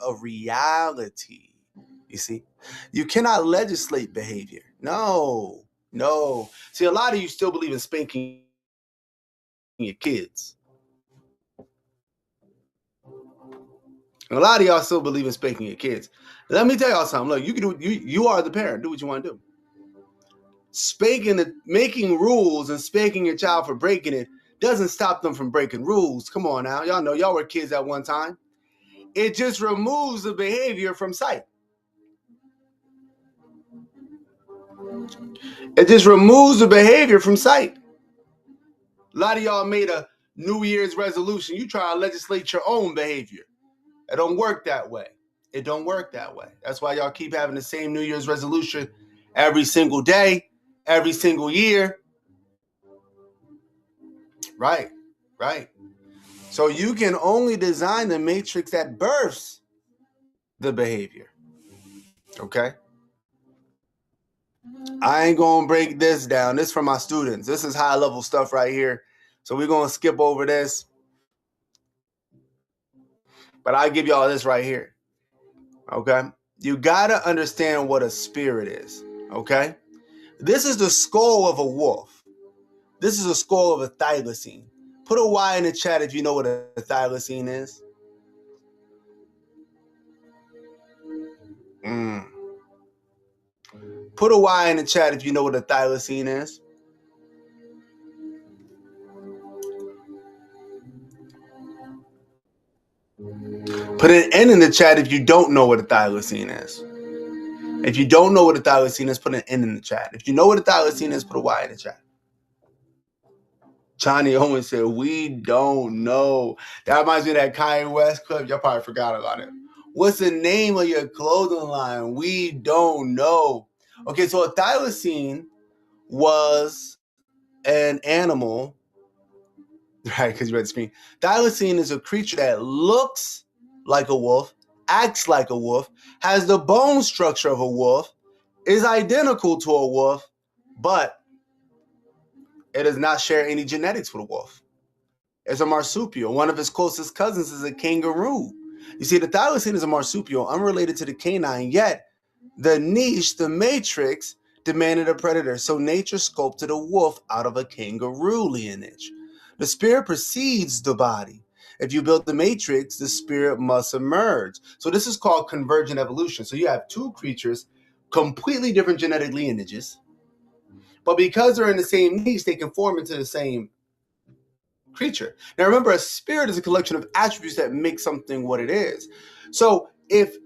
of reality. You see, you cannot legislate behavior. No. See, a lot of you still believe in spanking your kids. A lot of y'all still believe in spanking your kids. Let me tell y'all something. Look, you can do. You are the parent. Do what you want to do. Making rules and spanking your child for breaking it doesn't stop them from breaking rules. Come on now, y'all know y'all were kids at one time. It just removes the behavior from sight. It just removes the behavior from sight. A lot of y'all made a New Year's resolution. You try to legislate your own behavior. It don't work that way. It don't work that way. That's why y'all keep having the same New Year's resolution every single day, every single year. Right. So you can only design the matrix that births the behavior. Okay? I ain't gonna break this down. This is for my students. This is high level stuff right here. So we're gonna skip over this. But I'll give y'all this right here. Okay? You gotta understand what a spirit is. Okay? This is the skull of a wolf. This is the skull of a thylacine. Put a Y in the chat if you know what a thylacine is. Put a Y in the chat if you know what a thylacine is. Put an N in the chat if you don't know what a thylacine is. If you don't know what a thylacine is, put an N in the chat. If you know what a thylacine is, put a Y in the chat. Johnny Owens said, we don't know. That reminds me of that Kanye West clip. Y'all probably forgot about it. What's the name of your clothing line? We don't know. Okay, so a thylacine was an animal, right? Because you read the screen. Thylacine is a creature that looks like a wolf, acts like a wolf, has the bone structure of a wolf, is identical to a wolf, but it does not share any genetics with a wolf. It's a marsupial. One of its closest cousins is a kangaroo. You see, the thylacine is a marsupial, unrelated to the canine, yet the niche, the matrix, demanded a predator, so nature sculpted a wolf out of a kangaroo lineage. The spirit precedes the body. If you build the matrix, the spirit must emerge. So this is called convergent evolution. So you have two creatures, completely different genetic lineages, but because they're in the same niche, they can form into the same creature. Now remember, a spirit is a collection of attributes that make something what it is. So if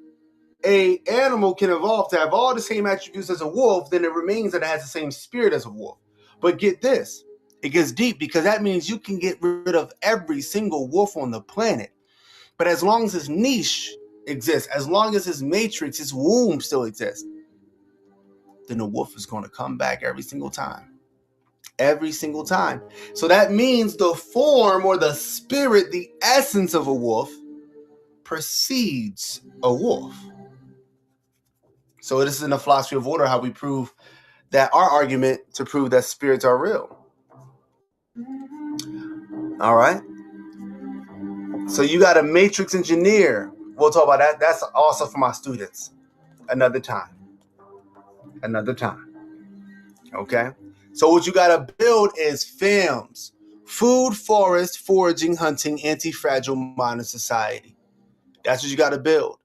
an animal can evolve to have all the same attributes as a wolf, then it remains that it has the same spirit as a wolf. But get this, it gets deep, because that means you can get rid of every single wolf on the planet. But as long as his niche exists, as long as his matrix, his womb still exists, then the wolf is going to come back every single time. Every single time. So that means the form or the spirit, the essence of a wolf, precedes a wolf. So this is in the philosophy of order how we prove that our argument to prove that spirits are real. All right. So you got a matrix engineer. We'll talk about that. That's also for my students. Another time. Okay. So what you got to build is FAMS. Food, forest, foraging, hunting, anti-fragile modern society. That's what you got to build.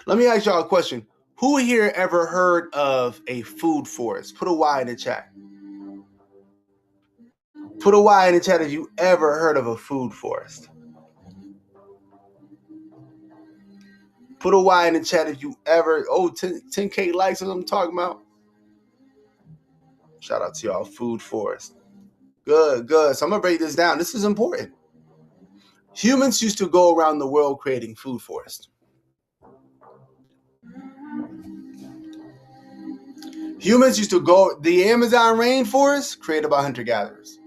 Let me ask y'all a question. Who here ever heard of a food forest? Put a Y in the chat. Put a Y in the chat if you ever heard of a food forest. Put a Y in the chat if you ever, 10K likes is what I'm talking about. Shout out to y'all, food forest. Good. So I'm going to break this down. This is important. Humans used to go around the world creating food forests. Humans used to go, the Amazon rainforest created by hunter-gatherers.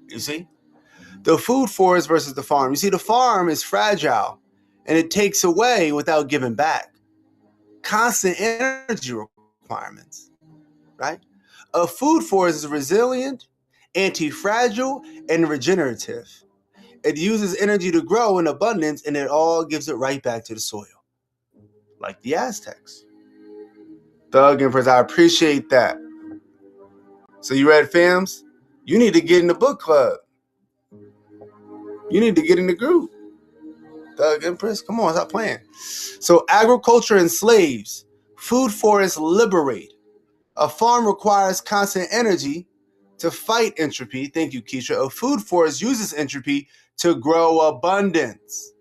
You see? The food forest versus the farm. You see, the farm is fragile and it takes away without giving back. Constant energy requirements, right? A food forest is resilient, anti-fragile, and regenerative. It uses energy to grow in abundance, and it all gives it right back to the soil, like the Aztecs. Thug Empress, I appreciate that. So you read, fams? You need to get in the book club. You need to get in the group. Thug Empress, come on, stop playing. So agriculture enslaves. Food forests liberate. A farm requires constant energy to fight entropy. Thank you, Keisha. A food forest uses entropy to grow abundance.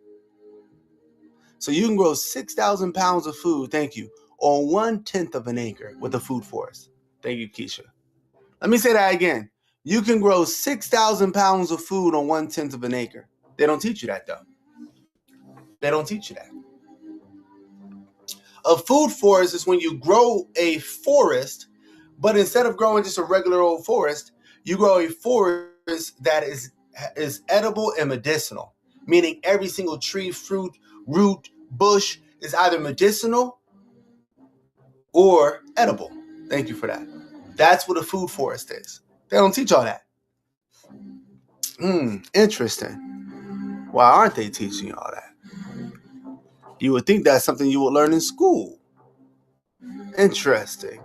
So you can grow 6,000 pounds of food, thank you, on 1/10 of an acre with a food forest. Thank you, Keisha. Let me say that again. You can grow 6,000 pounds of food on 1/10 of an acre. They don't teach you that, though. They don't teach you that. A food forest is when you grow a forest, but instead of growing just a regular old forest, you grow a forest that is edible and medicinal, meaning every single tree, fruit, root, bush is either medicinal or edible. Thank you for that. That's what a food forest is. They don't teach all that. Interesting. Why aren't they teaching all that? You would think that's something you would learn in school. Interesting.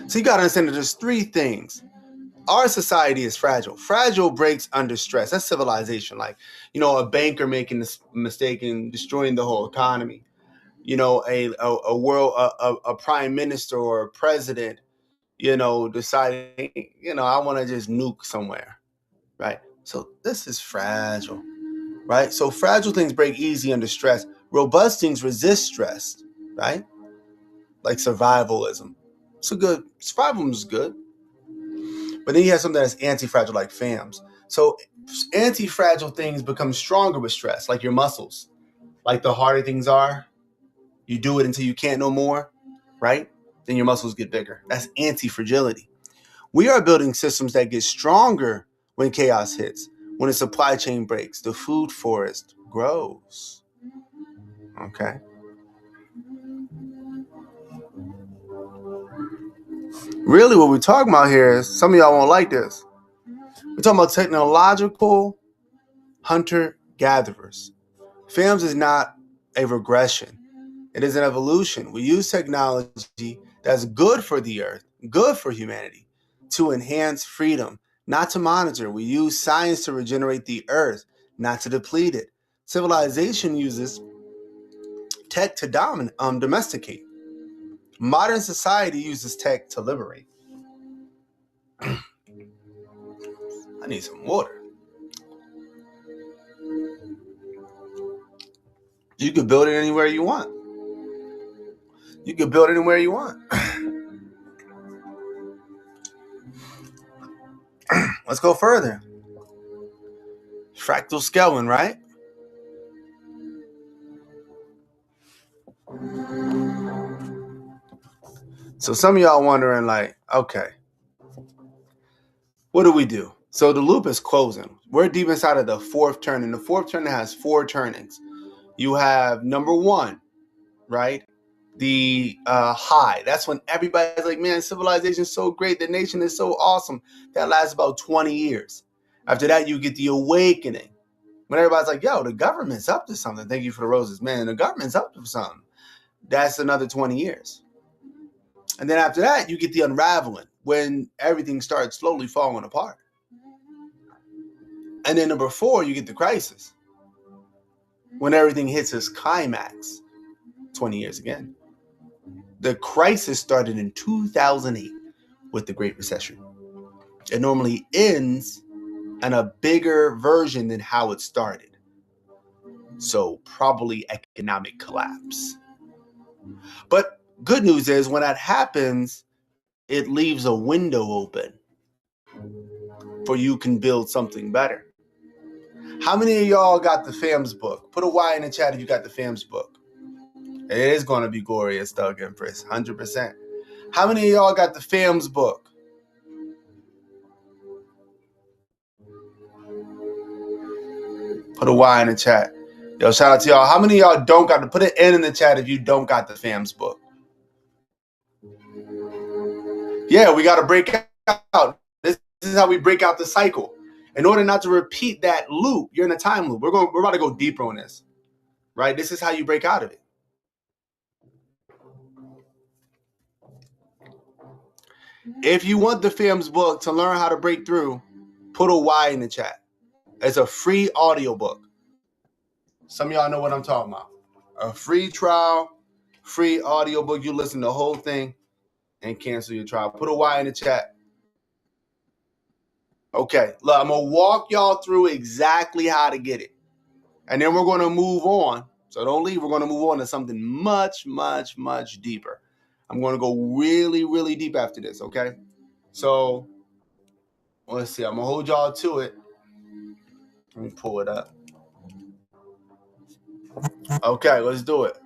So you got to understand that there's three things. Our society is fragile. Fragile breaks under stress. That's civilization. Like, a banker making a mistake and destroying the whole economy. A prime minister or a president, deciding, I want to just nuke somewhere, right? So this is fragile, right? So fragile things break easy under stress. Robust things resist stress, right? Like survivalism. Survivalism is good. But then you have something that's anti-fragile, like FAMS. So anti-fragile things become stronger with stress, like your muscles. Like the harder things are, you do it until you can't no more, right? Then your muscles get bigger. That's anti-fragility. We are building systems that get stronger when chaos hits. When a supply chain breaks, the food forest grows. Okay? Really, what we're talking about here is, some of y'all won't like this. We're talking about technological hunter-gatherers. FAMS is not a regression. It is an evolution. We use technology that's good for the earth, good for humanity, to enhance freedom, not to monitor. We use science to regenerate the earth, not to deplete it. Civilization uses tech to domesticate. Modern society uses tech to liberate. I need some water. You can build it anywhere you want. You can build it anywhere you want. Let's go further. Fractal scaling, right? So some of y'all wondering, like, okay, what do we do? So the loop is closing. We're deep inside of the fourth turning. The fourth turning has 4 turnings. You have number 1, right? The high. That's when everybody's like, man, civilization is so great. The nation is so awesome. That lasts about 20 years. After that, you get the awakening. When everybody's like, yo, the government's up to something. Thank you for the roses. Man, the government's up to something. That's another 20 years. And then after that, you get the unraveling, when everything starts slowly falling apart. And then number 4, you get the crisis, when everything hits its climax, 20 years again. The crisis started in 2008 with the Great Recession. It normally ends in a bigger version than how it started. So probably economic collapse. But good news is, when that happens, it leaves a window open for you can build something better. How many of y'all got the FAMS book? Put a Y in the chat if you got the FAMS book. It is going to be glorious, Thug Empress, 100%. How many of y'all got the FAMS book? Put a Y in the chat. Yo, shout out to y'all. How many of y'all don't got to put an N in the chat if you don't got the FAMS book? Yeah, we got to break out. This is how we break out the cycle. In order not to repeat that loop, you're in a time loop. We're about to go deeper on this, right? This is how you break out of it. If you want the fam's book to learn how to break through, put a Y in the chat. It's a free audio book. Some of y'all know what I'm talking about. A free trial, free audio book. You listen to the whole thing and cancel your trial. Put a Y in the chat. Okay, look, I'm going to walk y'all through exactly how to get it. And then we're going to move on. So don't leave. We're going to move on to something much, much, much deeper. I'm going to go really, really deep after this, okay? So let's see. I'm going to hold y'all to it. Let me pull it up. Okay, let's do it.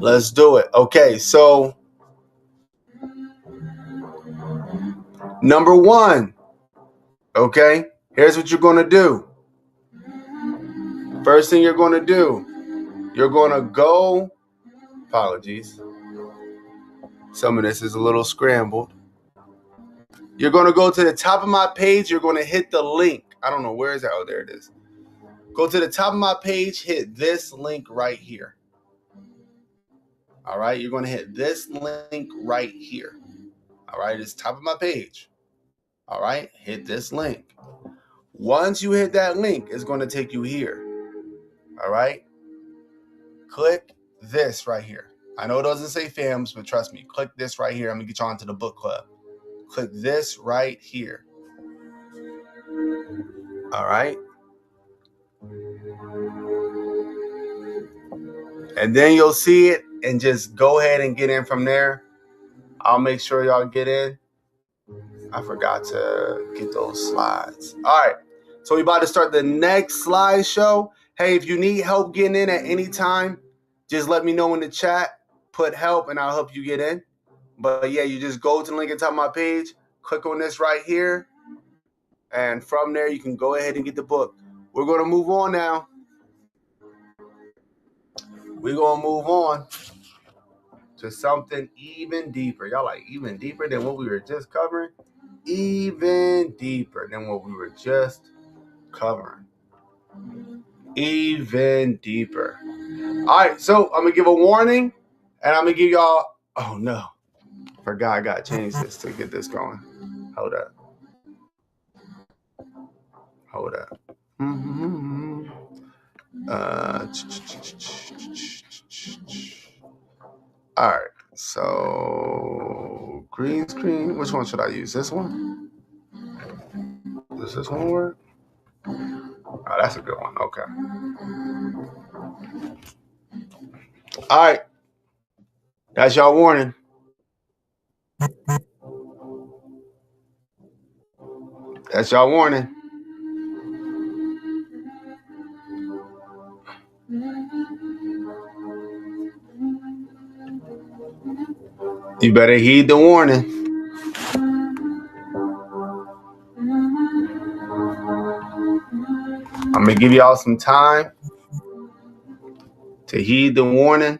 Let's do it. Okay, so number one, okay, here's what you're going to do. First thing you're going to do, you're going to go, apologies, some of this is a little scrambled. You're going to go to the top of my page. You're going to hit the link. I don't know, where is that? Oh, there it is. Go to the top of my page, hit this link right here. All right, you're going to hit this link right here. All right, it's top of my page. All right, hit this link. Once you hit that link, it's going to take you here. All right, click this right here. I know it doesn't say FAMS, but trust me, click this right here. I'm going to get you onto the book club. Click this right here. All right. And then you'll see it and just go ahead and get in from there. I'll make sure y'all get in. I forgot to get those slides. All right. So we're about to start the next slideshow. Hey, if you need help getting in at any time, just let me know in the chat. Put help and I'll help you get in. But yeah, you just go to the link at the top of my page, click on this right here, and from there you can go ahead and get the book. We're going to move on now. We're going to move on to something even deeper. Y'all like even deeper than what we were just covering? Even deeper than what we were just covering. Even deeper. All right, so I'm going to give a warning, and I'm going to give y'all... Oh, no. Forgot I got to change this to get this going. Hold up. All right, so green screen. Which one should I use? This one? Does this one work? Oh, that's a good one. Okay. All right. That's y'all warning. That's y'all warning. You better heed the warning. I'm going to give y'all some time to heed the warning.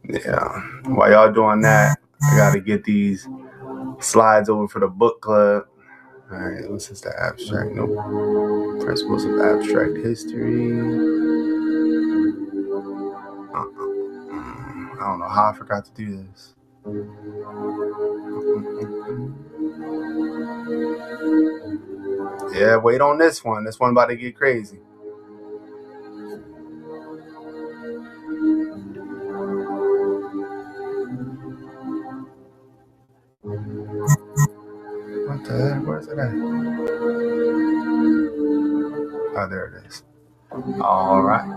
Yeah. While y'all doing that, I got to get these slides over for the book club. All right. What's this? The abstract? Nope. Principles of abstract history. I don't know how I forgot to do this. Yeah, wait on this one. This one about to get crazy. What the heck? Where's it at? Oh, there it is. All right.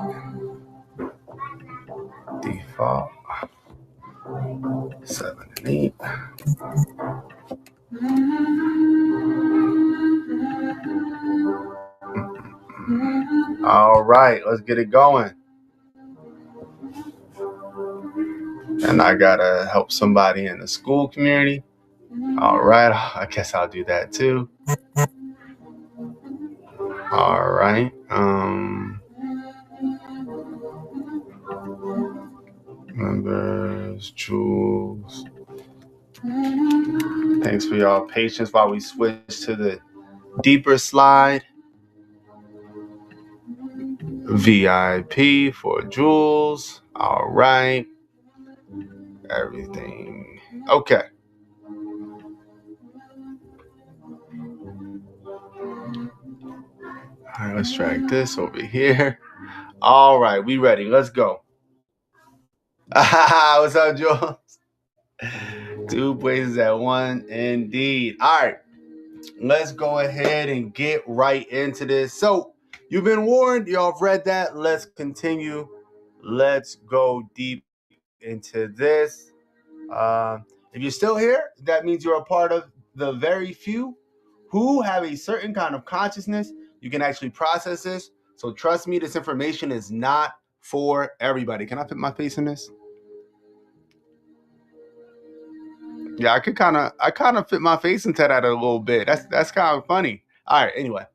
4, 7, and 8. All right, let's get it going. And I gotta help somebody in the school community. All right, I guess I'll do that too. All right. Members, Jules. Thanks for y'all patience while we switch to the deeper slide. VIP for Jules. All right. Everything. Okay. All right, let's drag this over here. All right, we ready. Let's go. What's up, Jules? 2 places at one, indeed. All right, let's go ahead and get right into this. So, you've been warned. Y'all have read that. Let's continue. Let's go deep into this. If you're still here, that means you're a part of the very few who have a certain kind of consciousness. You can actually process this. So trust me, this information is not for everybody. Can I put my face in this? Yeah, I kind of fit my face into that a little bit. That's kind of funny. All right, anyway.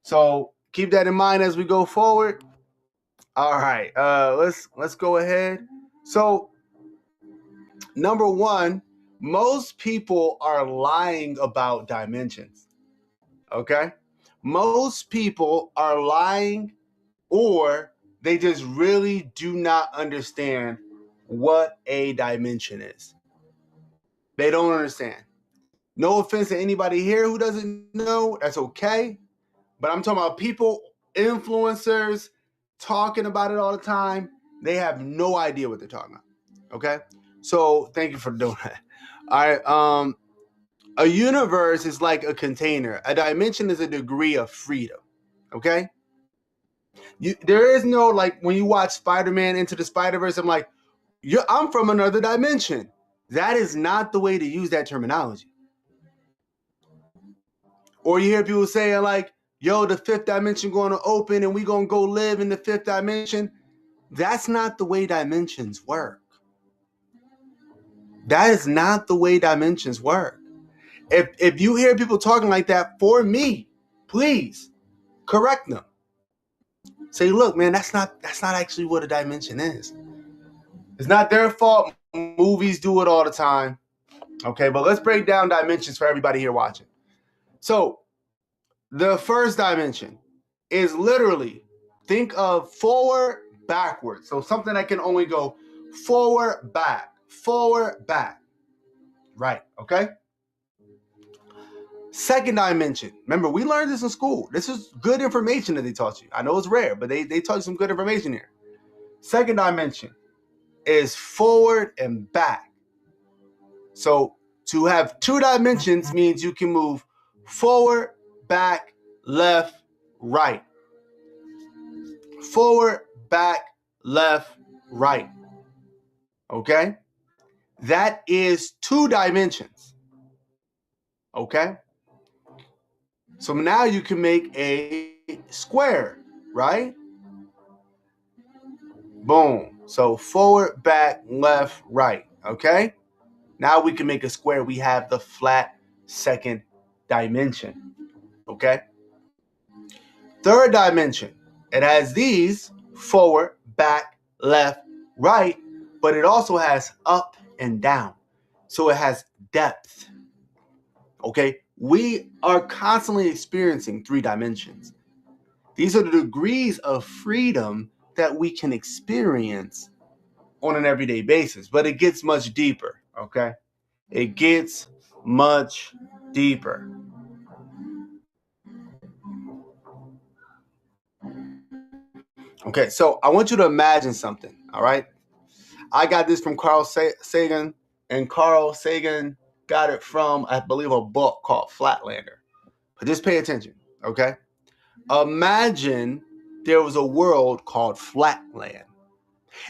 So keep that in mind as we go forward. All right, let's go ahead. So number one, most people are lying about dimensions. Okay? Most people are lying, or they just really do not understand what a dimension is. They don't understand. No offense to anybody here who doesn't know, that's okay. But I'm talking about people, influencers, talking about it all the time. They have no idea what they're talking about. Okay? So thank you for doing that. All right. A universe is like a container. A dimension is a degree of freedom. Okay? There is no, like, when you watch Spider-Man Into the Spider-Verse, I'm like, I'm from another dimension. That is not the way to use that terminology. Or you hear people saying, like, yo, the fifth dimension going to open and we going to go live in the fifth dimension. That's not the way dimensions work. That is not the way dimensions work. If you hear people talking like that, for me, please correct them. Say, look, man, that's not actually what a dimension is. It's not their fault. Movies do it all the time. Okay, but let's break down dimensions for everybody here watching. So the first dimension is literally, think of forward, backwards. So something that can only go forward, back, right, okay? Second dimension. Remember, we learned this in school. This is good information that they taught you. I know it's rare, but they taught you some good information here. Second dimension is forward and back. So to have 2 dimensions means you can move forward, back, left, right. Forward, back, left, right. Okay? That is 2 dimensions. Okay? So now you can make a square, right? Boom. So forward, back, left, right. Okay? Now we can make a square. We have the flat second dimension. Okay? Third dimension. It has these forward, back, left, right, but it also has up and down. So it has depth. Okay? We are constantly experiencing 3 dimensions. These are the degrees of freedom that we can experience on an everyday basis, but it gets much deeper. Okay? It gets much deeper. Okay, so I want you to imagine something, all right? I got this from Carl Sagan, and Carl Sagan got it from, I believe, a book called Flatlander. But just pay attention, okay? Imagine there was a world called Flatland.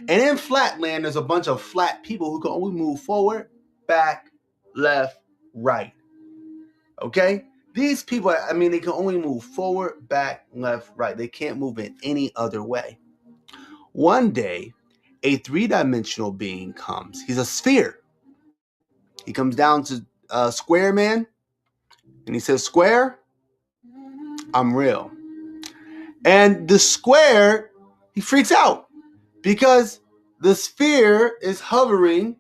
And in flatland, there's a bunch of flat people who can only move forward, back, left, right. Okay? These people, I mean, they can only move forward, back, left, right. They can't move in any other way. One day, a three-dimensional being comes. He's a sphere. He comes down to Square Man, and he says, Square, I'm real. And the square, he freaks out because the sphere is hovering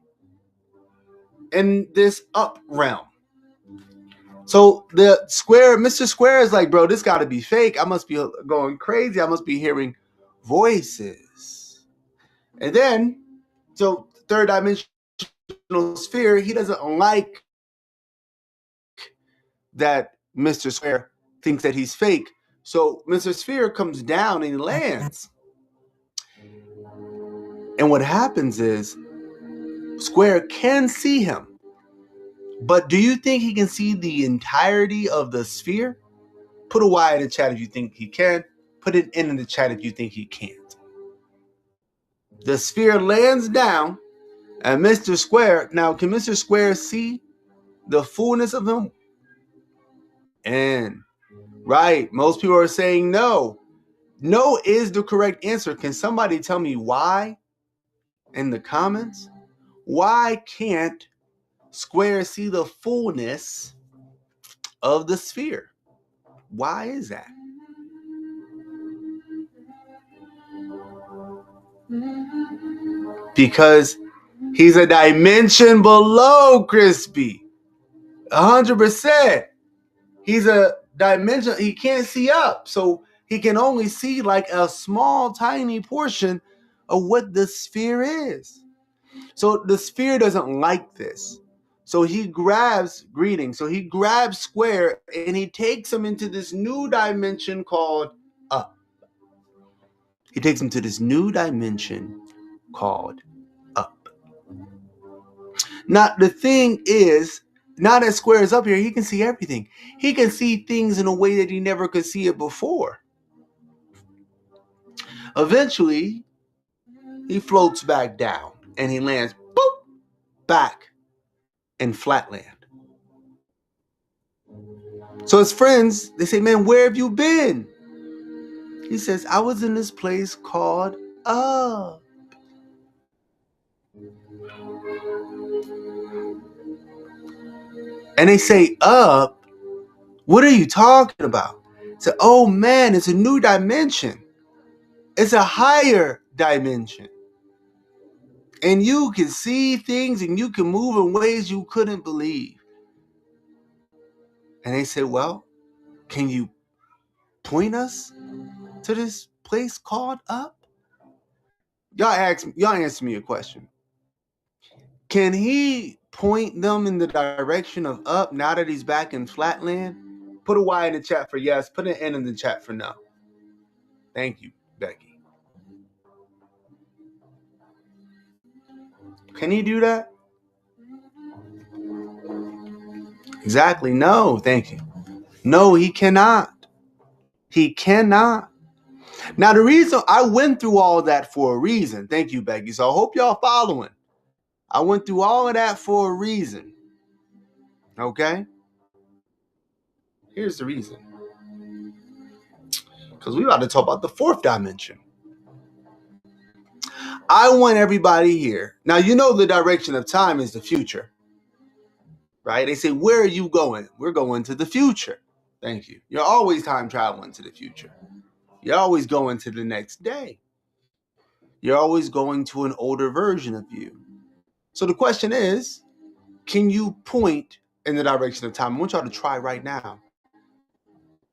in this up realm. So the square, Mr. Square is like, bro, this got to be fake. I must be going crazy. I must be hearing voices. And then, so third dimensional sphere, he doesn't like that Mr. Square thinks that he's fake. So Mr. Sphere comes down and he lands. And what happens is Square can see him. But do you think he can see the entirety of the sphere? Put a Y in the chat if you think he can. Put an N in the chat if you think he can't. The sphere lands down, and Mr. Square, now can Mr. Square see the fullness of him? And right, most people are saying no. No is the correct answer. Can somebody tell me why in the comments? Why can't Square see the fullness of the sphere? Why is that? Because he's a dimension below Crispy. 100%. He's a dimension. He can't see up. So he can only see like a small, tiny portion of what the sphere is. So the sphere doesn't like this. So he grabs Greetings. So he grabs Square and he takes him into this new dimension called up. He takes him to this new dimension called up. Now, the thing is, now that Square is up here, he can see everything. He can see things in a way that he never could see it before. Eventually, he floats back down and he lands back in Flatland. So his friends, they say, man, where have you been? He says, I was in this place called Up. And they say, Up? What are you talking about? I said, oh man, it's a new dimension. It's a higher dimension. And you can see things and you can move in ways you couldn't believe. And they said, well, can you point us to this place called Up? Y'all answer me a question. Can he point them in the direction of up now that he's back in Flatland? Put a Y in the chat for yes. Put an N in the chat for no. Thank you, Becky. Can he do that? Exactly. No, thank you. No, he cannot. He cannot. Now, the reason I went through all of that for a reason. Thank you, Becky. So I hope y'all following. I went through all of that for a reason. Okay? Here's the reason. Because we about to talk about the fourth dimension. I want everybody here. Now, you know the direction of time is the future. Right? They say, where are you going? We're going to the future. Thank you. You're always time traveling to the future. You're always going to the next day. You're always going to an older version of you. So the question is, can you point in the direction of time? I want y'all to try right now.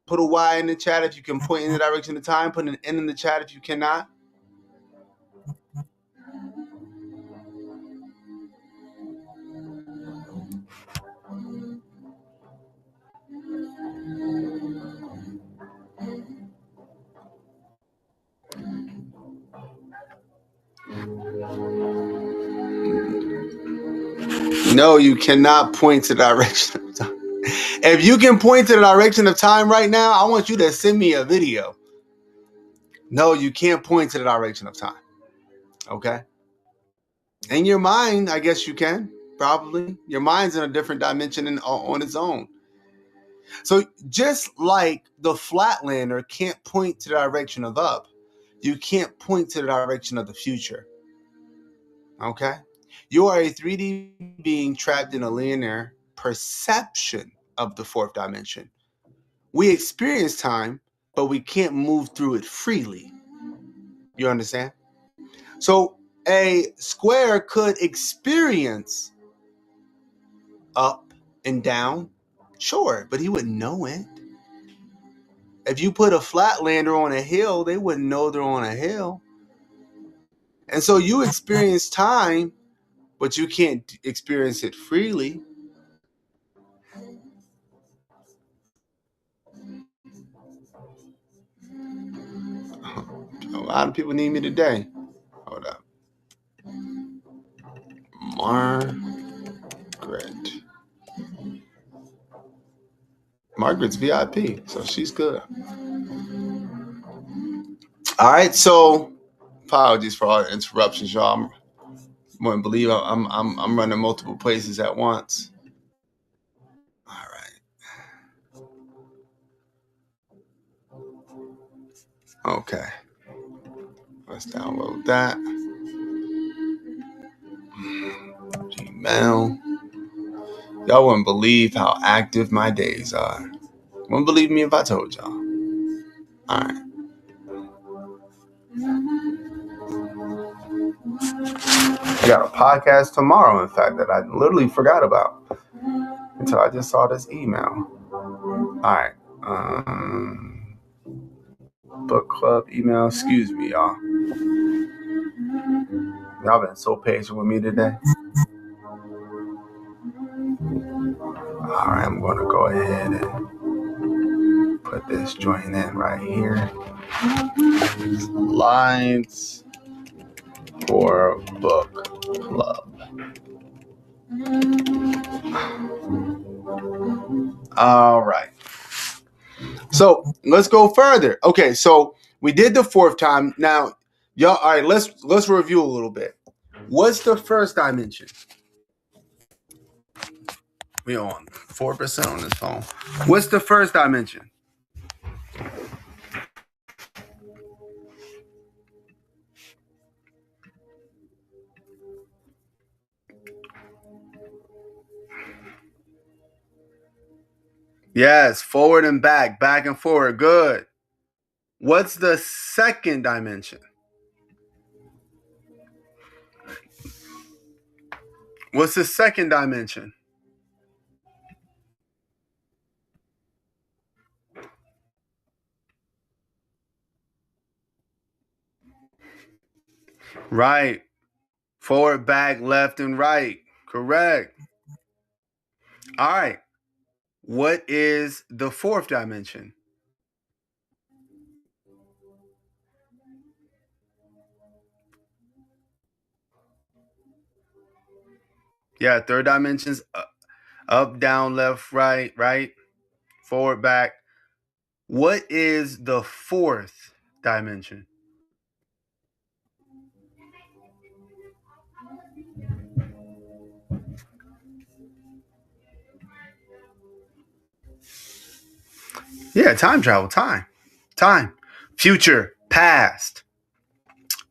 Put a Y in the chat if you can point in the direction of time. Put an N in the chat if you cannot. No, you cannot point to the direction of time. If you can point to the direction of time right now, I want you to send me a video. No, you can't point to the direction of time. Okay. In your mind, I guess you can, probably. Your mind's in a different dimension on its own. So just like the flatlander can't point to the direction of up, you can't point to the direction of the future. Okay? You are a 3D being trapped in a linear perception of the fourth dimension. We experience time, but we can't move through it freely. You understand? So a square could experience up and down, sure, but he wouldn't know it. If you put a flatlander on a hill, they wouldn't know they're on a hill. And so you experience time, but you can't experience it freely. A lot of people need me today. Hold up. Margaret. Margaret's VIP, so she's good. All right, so apologies for all the interruptions, y'all. Wouldn't believe I'm running multiple places at once. All right. Okay. Let's download that. Gmail. Y'all wouldn't believe how active my days are. Wouldn't believe me if I told y'all. All right. I got a podcast tomorrow, in fact, that I literally forgot about until I just saw this email. All right. Book club email. Excuse me, y'all. Y'all been so patient with me today. All right, I'm going to go ahead and put this joint in right here. Lines for book club. All right. So let's go further. Okay, so we did the fourth time. Now, y'all, all right, let's review a little bit. What's the first dimension? We on 4% on this phone. What's the first dimension? Yes, forward and back and forward. Good. What's the second dimension? What's the second dimension? Right. Forward, back, left, and right. Correct. All right. What is the fourth dimension? Yeah, third dimension's up, down, left, right, forward, back. What is the fourth dimension? Yeah, time travel, time, future, past,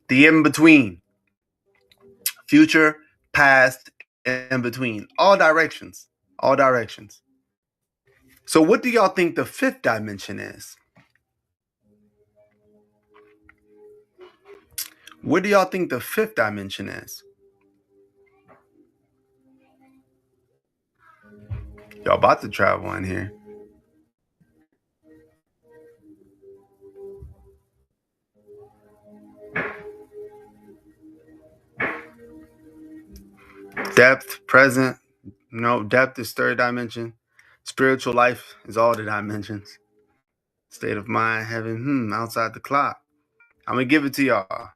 the in between, future, past, in between, all directions. So, what do y'all think the fifth dimension is? What do y'all think the fifth dimension is? Y'all about to travel in here. Depth, present. No, depth is third dimension. Spiritual life is all the dimensions. State of mind, heaven, outside the clock. I'm gonna give it to y'all.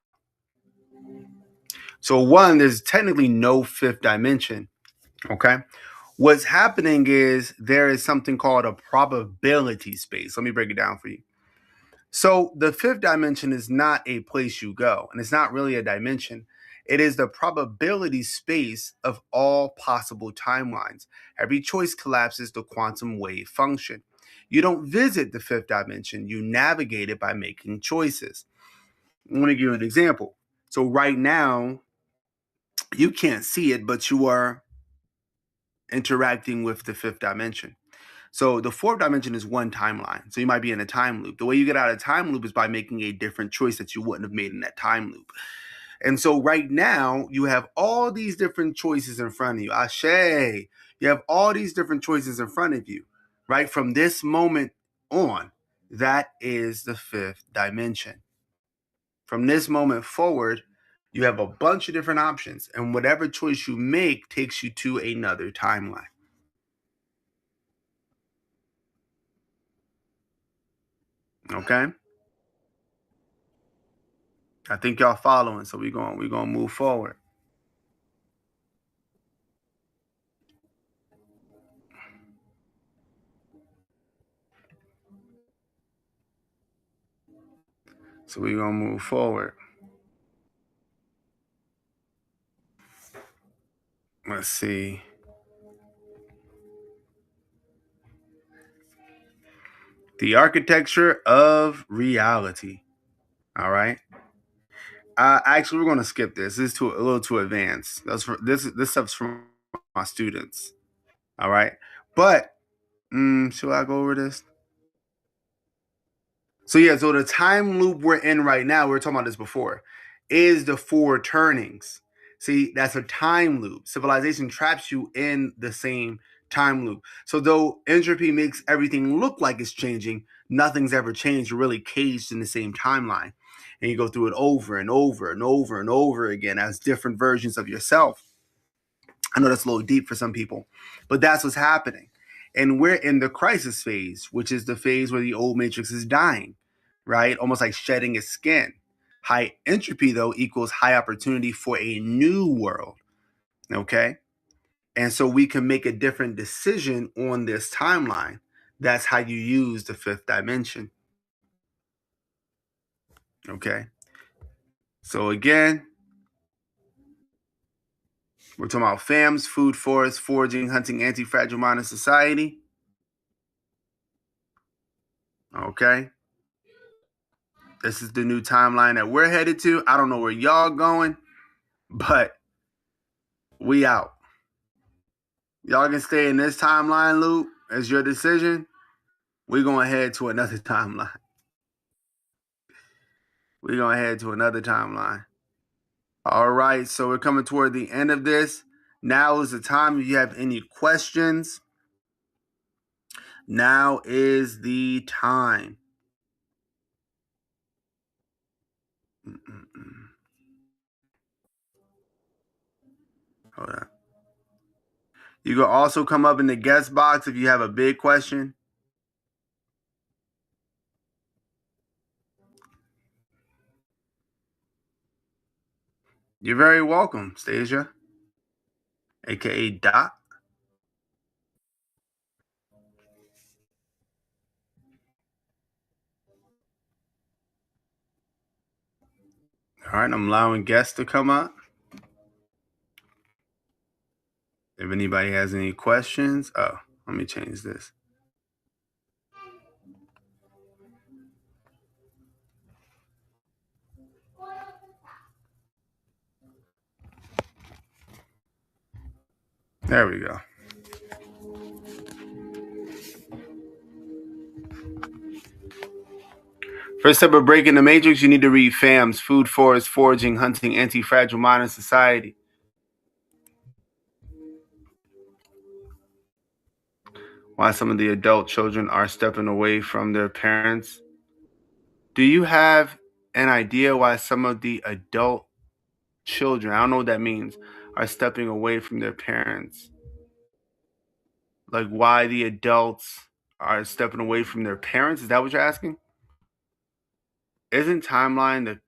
So one, there's technically no fifth dimension. Okay. What's happening is there is something called a probability space. Let me break it down for you. So the fifth dimension is not a place you go, and it's not really a dimension. It is the probability space of all possible timelines. Every choice collapses the quantum wave function. You don't visit the fifth dimension, you navigate it by making choices. I'm going to give you an example. So, right now, you can't see it, but you are interacting with the fifth dimension. So the fourth dimension is one timeline. So you might be in a time loop. The way you get out of time loop is by making a different choice that you wouldn't have made in that time loop. And so right now you have all these different choices in front of you. Ashe, you have all these different choices in front of you, right? From this moment on, that is the fifth dimension. From this moment forward, you have a bunch of different options, and whatever choice you make takes you to another timeline. Okay? I think y'all following, so we're gonna move forward. So we're gonna move forward. Let's see. The architecture of reality. All right. Actually, we're gonna skip this. This is a little too advanced. This stuff's from my students. All right. But should I go over this? So yeah, so the time loop we're in right now, we were talking about this before, is the four turnings. See, that's a time loop. Civilization traps you in the same time loop. So though entropy makes everything look like it's changing, nothing's ever changed. You're really caged in the same timeline. And you go through it over and over and over and over again as different versions of yourself. I know that's a little deep for some people, but that's what's happening. And we're in the crisis phase, which is the phase where the old matrix is dying, right? Almost like shedding its skin. High entropy, though, equals high opportunity for a new world, okay? And so we can make a different decision on this timeline. That's how you use the fifth dimension, okay? So again, we're talking about FAMS, food, forest, foraging, hunting, anti-fragile minded society, okay? This is the new timeline that we're headed to. I don't know where y'all going, but we out. Y'all can stay in this timeline loop as your decision. We're going to head to another timeline. We're going to head to another timeline. All right, so we're coming toward the end of this. Now is the time if you have any questions. Now is the time. Hold on. You can also come up in the guest box if you have a big question. You're very welcome, Stasia, aka Dot. All right, I'm allowing guests to come up. If anybody has any questions, oh, let me change this. There we go. First step of breaking the matrix, you need to read FAMS, Food, Forest, Foraging, Hunting, Anti-Fragile Modern Society. Why some of the adult children are stepping away from their parents. Do you have an idea why some of the adult children, I don't know what that means, are stepping away from their parents? Like why the adults are stepping away from their parents? Is that what you're asking? Isn't timeline the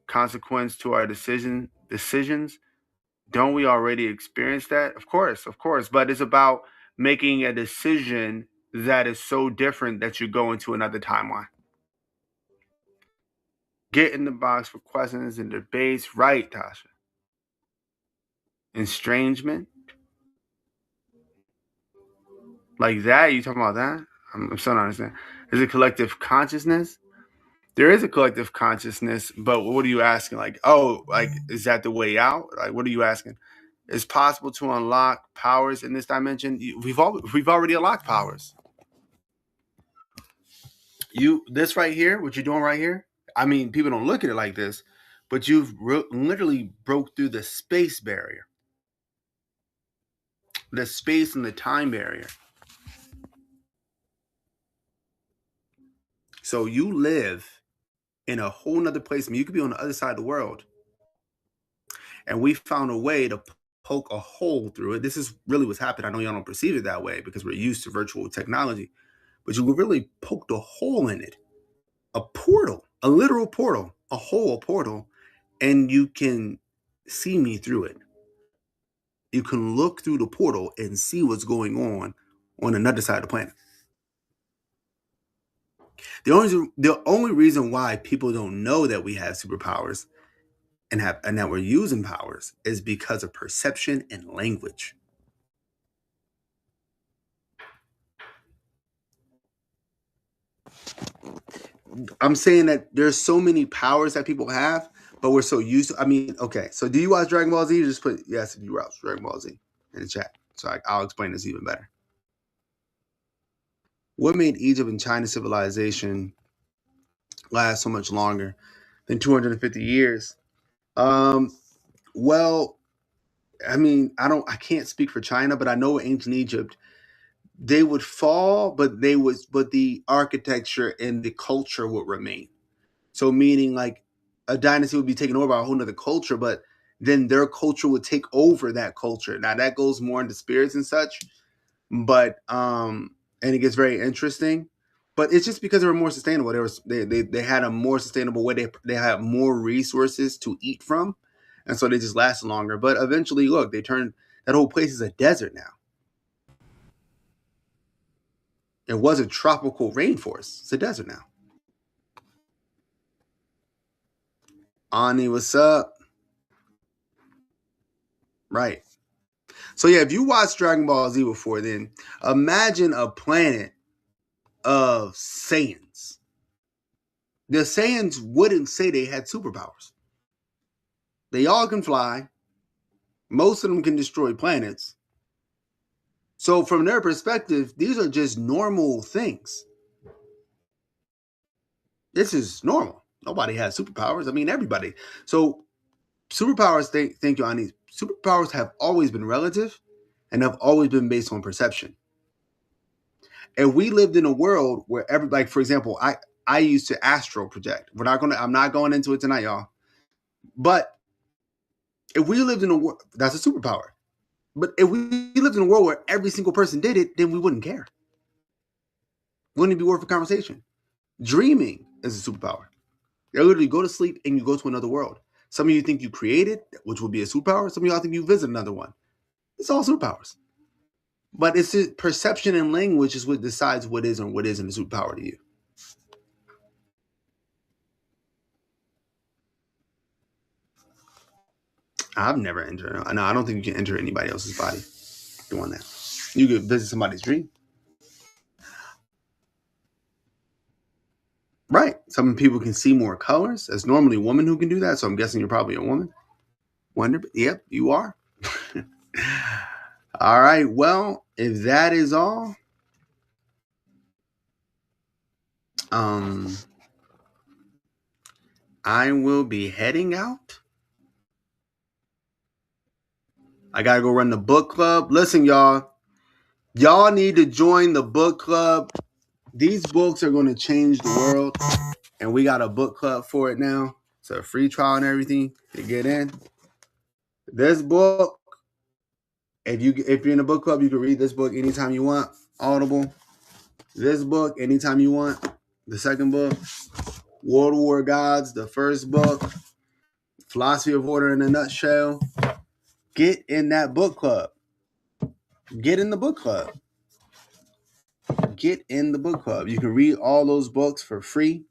consequence to our decisions? Don't we already experience that? Of course. But it's about making a decision that is so different that you go into another timeline. Get in the box for questions and debates. Right, Tasha. Estrangement. Like that? You talking about that? I'm still not understanding. Is it collective consciousness? There is a collective consciousness, but what are you asking? Like, oh, like, is that the way out? Like, what are you asking? It's possible to unlock powers in this dimension. We've already unlocked powers. This right here, what you're doing right here. I mean, people don't look at it like this, but you've literally broke through the space barrier, the space and the time barrier. So you live in a whole nother place. I mean, you could be on the other side of the world, and we found a way to poke a hole through it. This is really what's happened. I know y'all don't perceive it that way because we're used to virtual technology, but you really poked a hole in it, a portal, a literal portal, a hole, a portal, and you can see me through it. You can look through the portal and see what's going on another side of the planet. The only reason why people don't know that we have superpowers and that we're using powers is because of perception and language. I'm saying that there's so many powers that people have, but we're so used to. I mean, okay. So do you watch Dragon Ball Z? Just put yes if you watch Dragon Ball Z in the chat. So I'll explain this even better. What made Egypt and China civilization last so much longer than 250 years? Well, I mean, I can't speak for China, but I know ancient Egypt, they would fall, but the architecture and the culture would remain. So meaning like a dynasty would be taken over by a whole nother culture, but then their culture would take over that culture. Now that goes more into spirits and such, but and it gets very interesting. But it's just because they were more sustainable. They had a more sustainable way. They had more resources to eat from, and so they just lasted longer. But eventually, look, they turned that whole place is a desert now. It was a tropical rainforest. It's a desert now. Ani, what's up? Right. So yeah, if you watched Dragon Ball Z before, then imagine a planet of Saiyans. The Saiyans wouldn't say they had superpowers. They all can fly. Most of them can destroy planets. So from their perspective, these are just normal things. This is normal. Nobody has superpowers. I mean, everybody. So superpowers, thank you, Ani. Superpowers have always been relative and have always been based on perception. And we lived in a world where like for example, I used to astral project. I'm not going into it tonight, y'all. But if we lived in a world, that's a superpower. But if we lived in a world where every single person did it, then we wouldn't care. Wouldn't it be worth a conversation? Dreaming is a superpower. You literally go to sleep and you go to another world. Some of you think you created, which would be a superpower. Some of y'all think you visit another one. It's all superpowers. But it's perception and language is what decides what is and what isn't a superpower to you. I've never entered. No, I don't think you can enter anybody else's body doing that. You could visit somebody's dream. Right. Some people can see more colors. It's normally a woman who can do that. So I'm guessing you're probably a woman. Wonder. Yep, you are. All right. Well, if that is all, I will be heading out. I gotta go run the book club. Listen, y'all need to join the book club. These books are going to change the world, and we got a book club for it now. It's a free trial and everything to get in. This book, if you're in a book club, you can read this book anytime you want. Audible. This book anytime you want. The second book, World War Gods, the first book, Philosophy of Order in a Nutshell. Get in that book club. Get in the book club. Get in the book club. You can read all those books for free.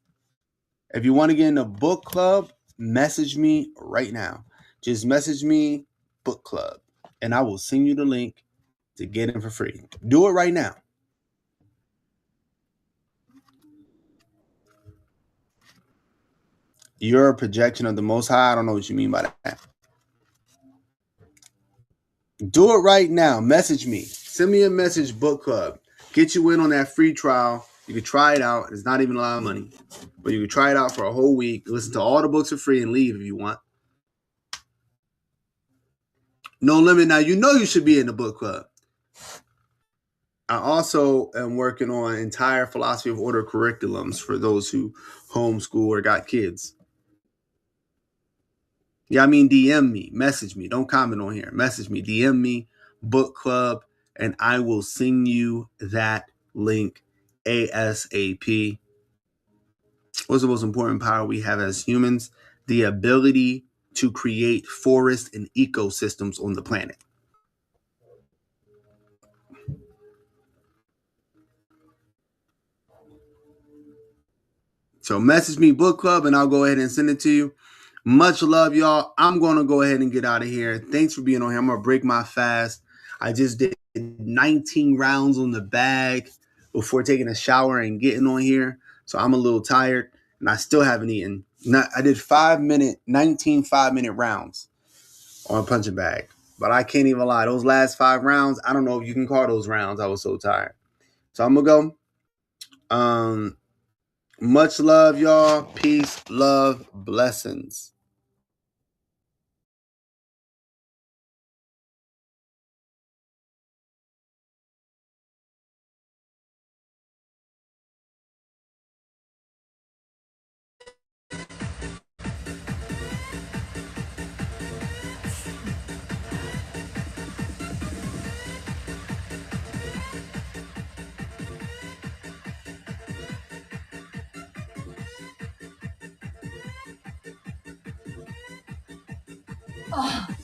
If you want to get in a book club, message me right now. Just message me book club, and I will send you the link to get in for free. Do it right now. You're a projection of the Most High. I don't know what you mean by that. Do it right now. Message me. Send me a message, book club. Get you in on that free trial. You can try it out. It's not even a lot of money, but you can try it out for a whole week. Listen to all the books for free and leave if you want. No limit. Now, you know you should be in the book club. I also am working on entire philosophy of order curriculums for those who homeschool or got kids. Yeah, I mean, DM me, message me. Don't comment on here. Message me, DM me, book club, and I will send you that link ASAP. What's the most important power we have as humans? The ability to create forests and ecosystems on the planet. So message me, book club, and I'll go ahead and send it to you. Much love, y'all. I'm going to go ahead and get out of here. Thanks for being on here. I'm going to break my fast. I just did 19 rounds on the bag before taking a shower and getting on here. So I'm a little tired, and I still haven't eaten. I did 19 5-minute rounds on a punching bag. But I can't even lie. Those last 5 rounds, I don't know if you can call those rounds. I was so tired. So I'm going to go. Much love, y'all. Peace, love, blessings. Oh.